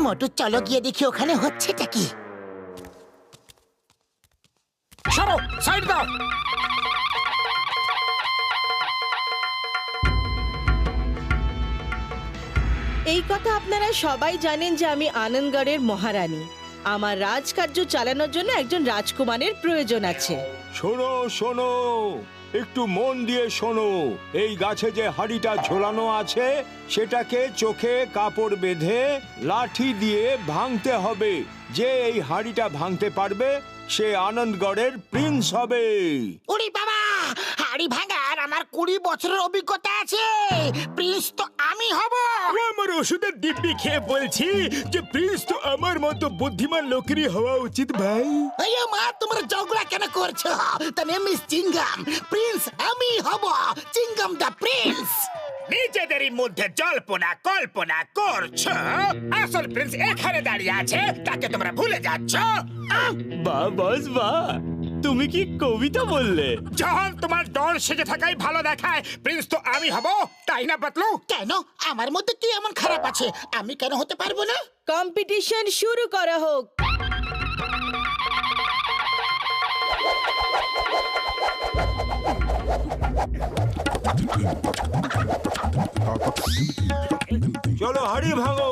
মোটু চলো গিয়ে দেখি ওখানে হচ্ছেটা কি। সরো, সাইড দাও। এই কথা আপনারা সবাই জানেন যে আমি আনন্দগড়ের মহারানী। আমার রাজকার্য চালানোর জন্য একজন রাজকুমারের প্রয়োজন আছে। শোনো শোনো, একটু মন দিয়ে শোনো। এই গাছে যে হাড়িটা ঝোলানো আছে সেটাকে চোখে কাপড় বেঁধে লাঠি দিয়ে ভাঙতে হবে। যে এই হাড়িটা ভাঙতে পারবে সে আনন্দগড়ের প্রিন্স হবে। ওরে বাবা, হাড়ি ভাঙার আমার 20 বছরের অভিজ্ঞতা আছে। প্রিন্স তো আমি হব। আমার ওষুধের দিব্যি খেয়ে বলছি যে প্রিন্স তো আমার মতো বুদ্ধিমান লোকেরই হওয়া উচিত ভাই। আইয়া মা, তোমরা ঝগড়া কেন করছো? The name is Chingum. Prince আমি হব, চিংগাম দ্য প্রিন্স। নিজেদেরই মধ্যে জল্পনা কল্পনা করছো। আসল প্রিন্স এখানে দাঁড়িয়ে আছে, তাকে তোমরা ভুলে যাচ্ছ। বাহ বস বাহ, তুমি কি কবিতা বললে? যখন তোমার ডর সেজে থাকাই ভালো দেখায়, প্রিন্স তো আমি হব, তাই না পাতলু? কেন? আমার মধ্যে কি এমন খারাপ আছে? আমি কেন হতে পারবো না? কম্পিটিশন শুরু করা হোক। চলো হাড়ি ভাঙো।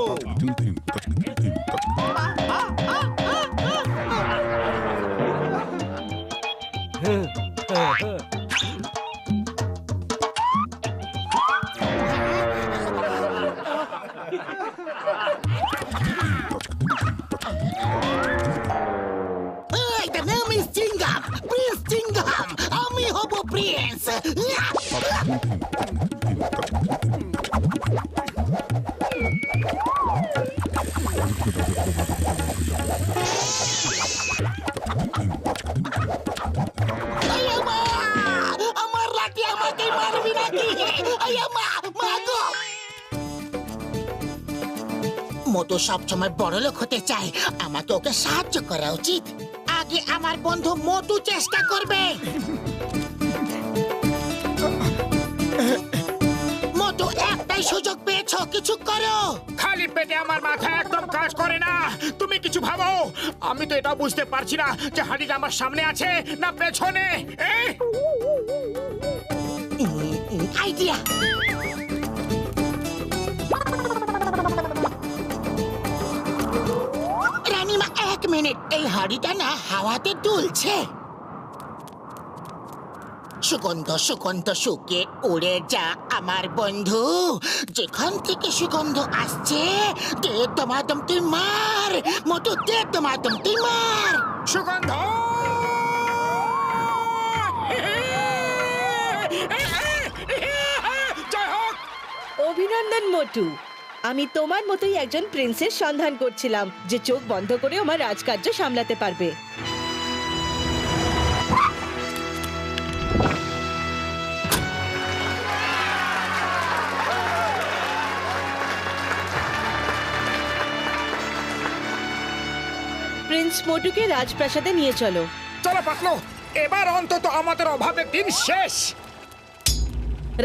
The name is Chingum, prince Chingum. আমি হব প্রিন্স। আইয়া মা, আমার লাঠি আমাকে মারবি নাকি? আইয়া মা, মা গো। মোটু সবসময় বড় লোক হতে চায়, আমাকে ওকে সাহায্য করা উচিত। আগে আমার বন্ধু মোটু চেষ্টা করবে। মোটু, একটাই সুযোগ পেয়েছো, কিছু করো। খালি পেটে আমার মাথা একদম কাজ করে না। তুমি কিছু ভাবো। আমি তো এটা বুঝতে পারছি না যে হাড়িটা আমার সামনে আছে না পেছনে। আইডিয়া। রানীমা, 1 মিনিট। এই হাড়িটা না হাওয়াতে দুলছে। সুগন্ধ সুগন্ধ শুকে উড়ে যা আমার বন্ধু। যেখান থেকে সুগন্ধ আসছে, দে দমাদম তুই মার। মোটু, দে দমাদম তুই মার। সুগন্ধ! জয় হোক! অভিনন্দন মোটু। আমি তোমার মতোই একজন প্রিন্সের সন্ধান করছিলাম যে চোখ বন্ধ করে আমার রাজকার্য সামলাতে পারবে। প্রিন্স মোটুকে রাজপ্রাসাদে নিয়ে চলো। চলো পাতলু, এবার অন্তত আমাদের অভাবের দিন শেষ।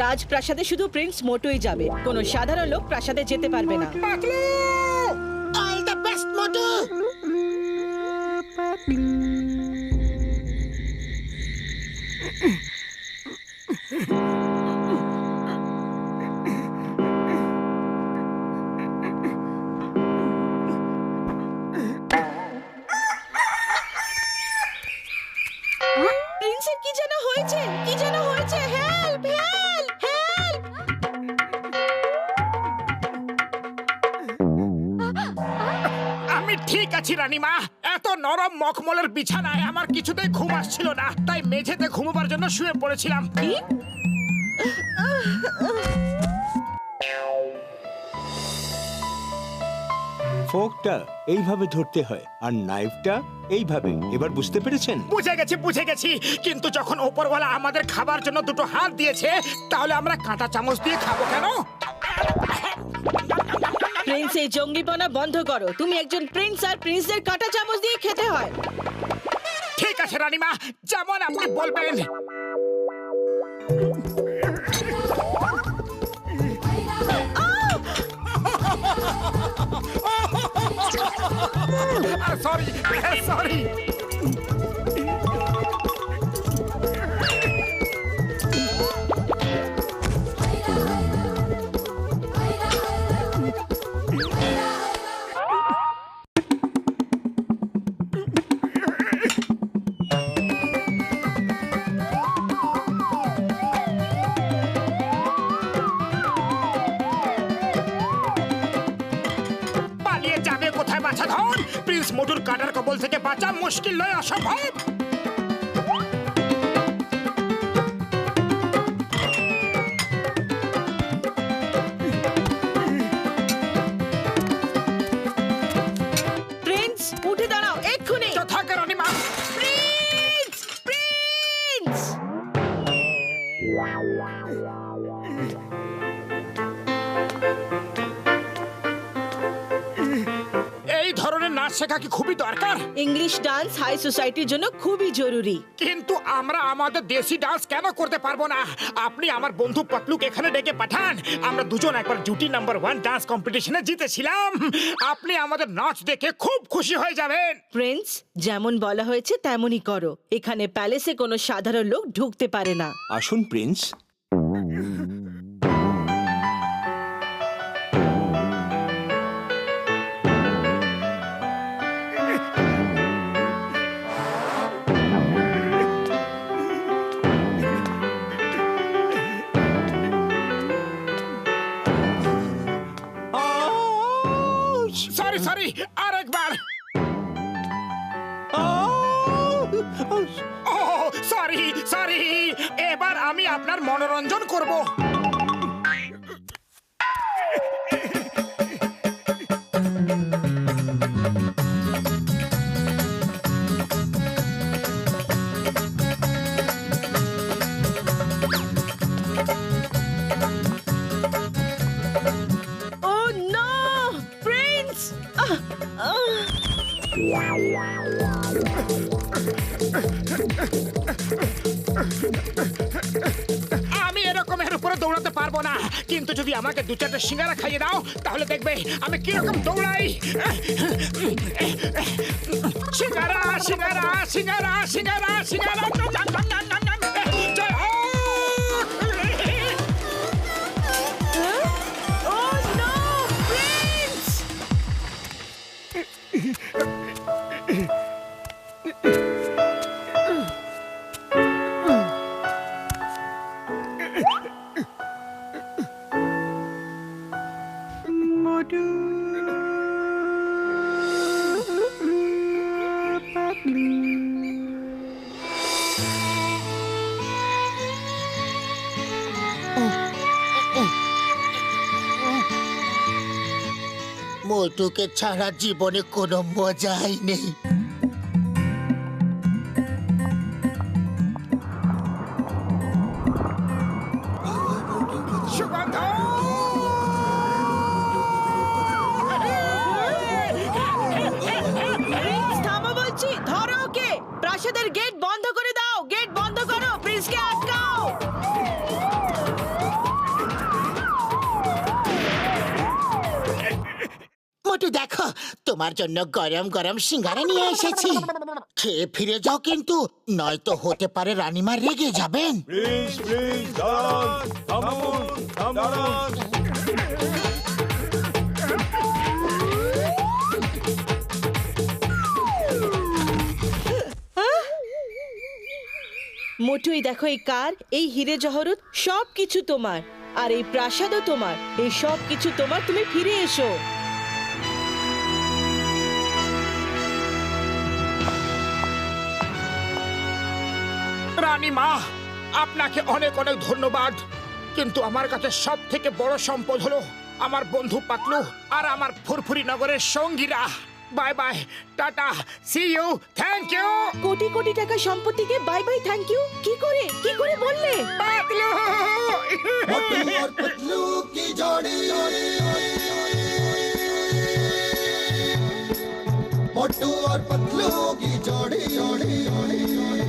রাজপ্রাসাদে শুধু প্রিন্স মোটুই যাবে, কোনো সাধারণ লোক প্রাসাদে যেতে পারবে না। পাতলু! অল দ্য বেস্ট মোটু। প্রিন্সের কি যেন হয়েছে, কি যেন হয়েছে। Help, help, help! আমি ঠিক আছি রানীমা। এত নরম মখমলের বিছানায় আমার কিছুতেই ঘুম আসছিল না, তাই মেঝেতে ঘুমোবার জন্য শুয়ে পড়েছিলাম। কি? ফোকটা এইভাবে ধরতে হয় আর নাইফটা এইভাবে। এবার বুঝতে পেরেছেন? বুঝে গেছি। কিন্তু যখন ওপরওয়ালা আমাদের খাবার জন্য দুটো হাত দিয়েছে, তাহলে আমরা কাঁটা চামচ দিয়ে খাবো কেন? প্রিন্স, এই জঙ্গিপনা বন্ধ করো। তুমি একজন প্রিন্স, আর প্রিন্সদের কাঁটা চামচ দিয়ে খেতে হয়। ঠিক আছে রানীমা, যেমন আপনি বলবেন। Sorry sorry. পালিয়ে যাবে কোথায় বাছাধন? প্রিন্স মোটুর কাটার কবল থেকে বাঁচা মুশকিল নয়, অসম্ভব। প্রিন্স উঠে দাঁড়াও এক্ষুনি। যথাকে রানীমা। প্রিন্স প্রিন্স এই ধরনের নাচ শেখা কি খুবই দরকার? ইংলিশ ডান্স হাই সোসাইটির জন্য খুবই জরুরি। কিন্তু আমরা আমাদের দেশি ডান্স কেন করতে পারবো না? আপনি আমার বন্ধু পাতলুকে এখানে ডেকে পাঠান। আমরা দুজন একবার জুটি নাম্বার 1 ডান্স কম্পিটিশনে জিতেছিলাম। আপনি আমাদের নাচ দেখে খুব খুশি হয়ে যাবেন। প্রিন্স যেমন বলা হয়েছে তেমনই করো। এখানে প্যালেসে কোনো সাধারণ লোক ঢুকতে পারে না। আসুন প্রিন্স। সরি সরি, আরেকবার। ও সরি সরি, এবার আমি আপনার মনোরঞ্জন করব। ও নো প্রিন্স আমি এরকমের উপরে দৌড়াতে পারবো না, কিন্তু যদি আমাকে 2-4টা সিঙ্গারা খাইয়ে দাও তাহলে দেখবে আমি কিরকম দৌড়াই। সিঙ্গারা সিঙ্গারা সিঙ্গারা সিঙ্গারা সিঙ্গারা। জয় হোক। ও নো প্রিন্স মোটুকে ছাড়া জীবনে কোনো মজাই নেই। সুগন্ধ। প্রিন্স থামো বলছি, ধরো ওকে। প্রাসাদের গেট বন্ধ করে দাও, গেট বন্ধ করো, প্রিন্সকে আটকাও। মোটু দেখো, তোমার জন্য গরম গরম সিঙ্গারা নিয়ে এসেছি। খেয়ে ফিরে যাও কিন্তু, নয়তো হতে পারে রানীমা রেগে যাবেন। প্রিন্স প্রিন্স দাঁড়ান, থামুন থামুন। মোটুই দেখো, এই কার, এই হিরে জহরত সব কিছু তোমার, আর এই প্রাসাদও তোমার। এই সব কিছু তোমার, তুমি ফিরে এসো। রানীমা, আপনাকে অনেক অনেক ধন্যবাদ, কিন্তু আমার কাছে সব থেকে বড় সম্পদ হলো আমার বন্ধু পাতলু আর আমার ফুরফুরি নগরের সঙ্গীরা। Bye bye, tata, see you, thank you. কোটি কোটি টাকা সম্পত্তিকে বাই বাই থ্যাংক ইউ কি করে বললে? পাতলু। मोटू और पतलू की जोड़ी, मोटू और पतलू की जोड़ी, जोड़ी, जोड़ी, जोड़ी।